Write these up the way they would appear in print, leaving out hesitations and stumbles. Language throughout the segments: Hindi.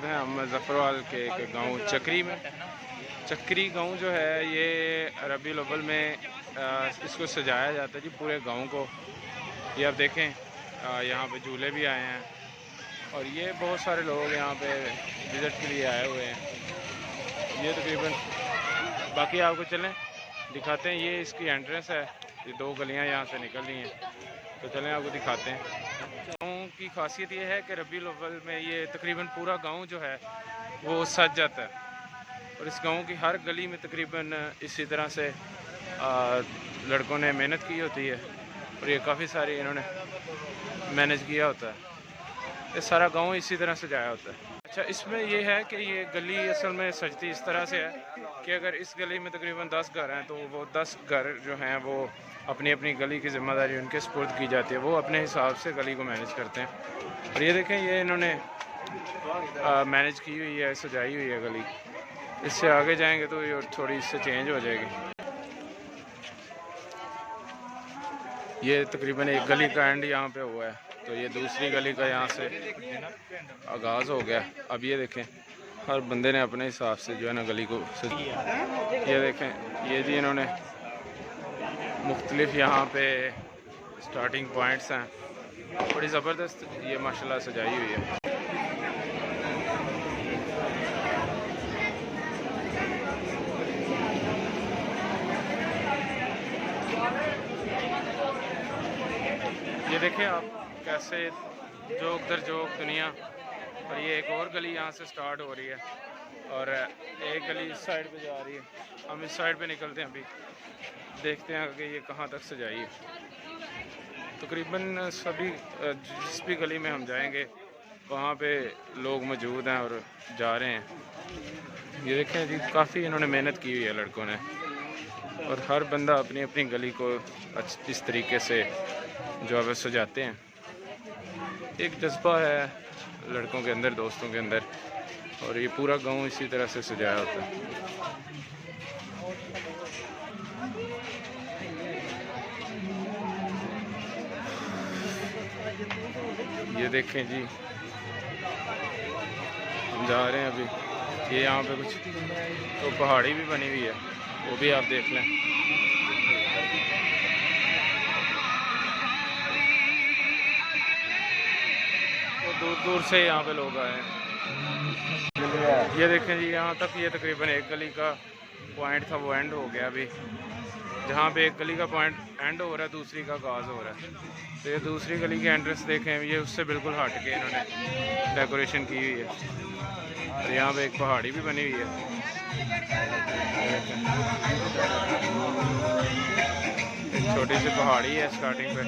हैं हम मुज़फ़्फ़रवाल के एक गांव चक्री में। चक्री गांव जो है ये रबीउल अव्वल में इसको सजाया जाता है जी, पूरे गांव को। ये आप देखें, यहाँ पे झूले भी आए हैं और ये बहुत सारे लोग यहाँ पे विज़िट के लिए आए हुए हैं। ये तकरीबन बाकी आपको चलें दिखाते हैं। ये इसकी एंट्रेंस है, ये दो गलियाँ यहाँ से निकल रही हैं, तो चलें आपको दिखाते हैं। गाँव की खासियत ये है कि रबीउल अव्वल में ये तकरीबन पूरा गांव जो है वो सज जाता है और इस गांव की हर गली में तकरीबन इसी तरह से लड़कों ने मेहनत की होती है और ये काफ़ी सारे इन्होंने मैनेज किया होता है। ये सारा गांव इसी तरह सजाया होता है। अच्छा, इसमें ये है कि ये गली असल में सजती इस तरह से है कि अगर इस गली में तकरीबन 10 घर हैं तो वो 10 घर जो हैं वो अपनी अपनी गली की ज़िम्मेदारी उनके स्पुर्द की जाती है। वो अपने हिसाब से गली को मैनेज करते हैं। और ये देखें, ये इन्होंने मैनेज की हुई है, सजाई हुई है गली। इससे आगे जाएंगे तो ये थोड़ी इससे चेंज हो जाएगी। ये तकरीबन एक गली का एंड यहाँ पे हुआ है, तो ये दूसरी गली का यहाँ से आगाज़ हो गया। अब ये देखें, हर बंदे ने अपने हिसाब से जो है ना गली को ये देखें, ये जी इन्होंने मुख्तलिफ यहाँ पे स्टार्टिंग पॉइंट्स हैं, बड़ी ज़बरदस्त ये माशाल्लाह सजाई हुई है। ये देखें आप कैसे जोक दर जोक दुनिया। और ये एक और गली यहाँ से स्टार्ट हो रही है और एक गली इस साइड पे जा रही है। हम इस साइड पे निकलते हैं, अभी देखते हैं कि ये कहाँ तक सजाई है। तकरीबन सभी जिस भी गली में हम जाएंगे वहाँ पे लोग मौजूद हैं और जा रहे हैं। ये देखें जी, काफ़ी इन्होंने मेहनत की हुई है लड़कों ने और हर बंदा अपनी अपनी गली को इस तरीके से जो है सजाते हैं। एक जज्बा है लड़कों के अंदर, दोस्तों के अंदर, और ये पूरा गांव इसी तरह से सजाया होता है। ये देखें जी, हम जा रहे हैं अभी। ये यहाँ पे कुछ तो पहाड़ी भी बनी हुई है, वो भी आप देख लें। दूर दूर से यहाँ पे लोग आए हैं। ये देखें जी, यहाँ तक ये तकरीबन एक गली का पॉइंट था, वो एंड हो गया। अभी जहाँ पे एक गली का पॉइंट एंड हो रहा है, दूसरी का आगाज़ हो रहा है। तो ये दूसरी गली की एंट्रेंस देखें, ये उससे बिल्कुल हट के इन्होंने डेकोरेशन की हुई है और यहाँ पे एक पहाड़ी भी बनी हुई है। एक छोटी सी पहाड़ी है स्टार्टिंग पे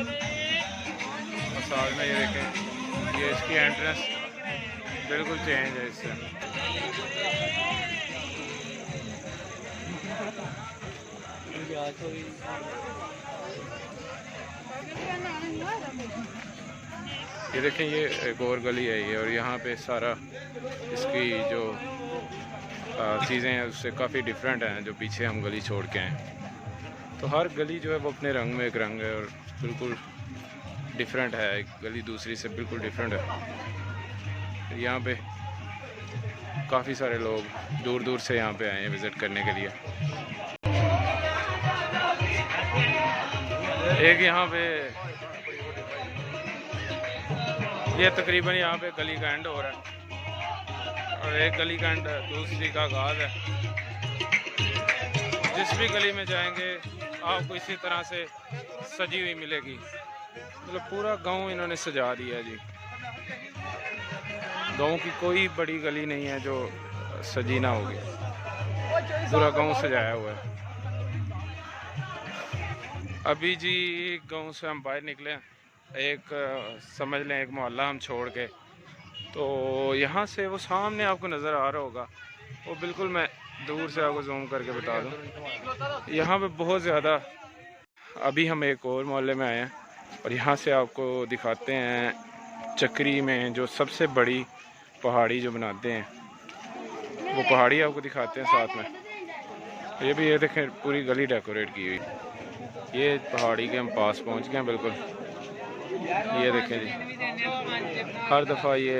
और साथ में ये देखें, ये इसकी एंट्रेंस बिल्कुल चेंज है इससे। ये देखें, ये एक और गली है ये, और यहाँ पे सारा इसकी जो चीज़ें हैं उससे काफ़ी डिफरेंट हैं जो पीछे हम गली छोड़ के हैं। तो हर गली जो है वो अपने रंग में एक रंग है और बिल्कुल डिफरेंट है। एक गली दूसरी से बिल्कुल डिफरेंट है। यहाँ पे काफ़ी सारे लोग दूर दूर से यहाँ पे आए हैं विज़िट करने के लिए। एक यहाँ पे ये तकरीबन यहाँ पे गली का एंड हो रहा है और एक गली का एंड दूसरी का आगाज़ है। जिस भी गली में जाएंगे आपको इसी तरह से सजी हुई मिलेगी। मतलब पूरा गांव इन्होंने सजा दिया जी। गांव की कोई बड़ी गली नहीं है जो सजी ना होगी, पूरा गांव सजाया हुआ है। अभी जी गांव से हम बाहर निकले, एक समझ लें एक मोहल्ला हम छोड़ के, तो यहाँ से वो सामने आपको नज़र आ रहा होगा, वो बिल्कुल मैं दूर से आपको जूम करके बता दूँ। यहाँ पे बहुत ज़्यादा, अभी हम एक और मोहल्ले में आए हैं और यहाँ से आपको दिखाते हैं चक्री में जो सबसे बड़ी पहाड़ी जो बनाते हैं, वो पहाड़ी आपको दिखाते हैं साथ में। ये भी ये देखें, पूरी गली डेकोरेट की हुई। ये पहाड़ी के हम पास पहुँच गए हैं बिल्कुल। ये देखें जी, हर दफ़ा ये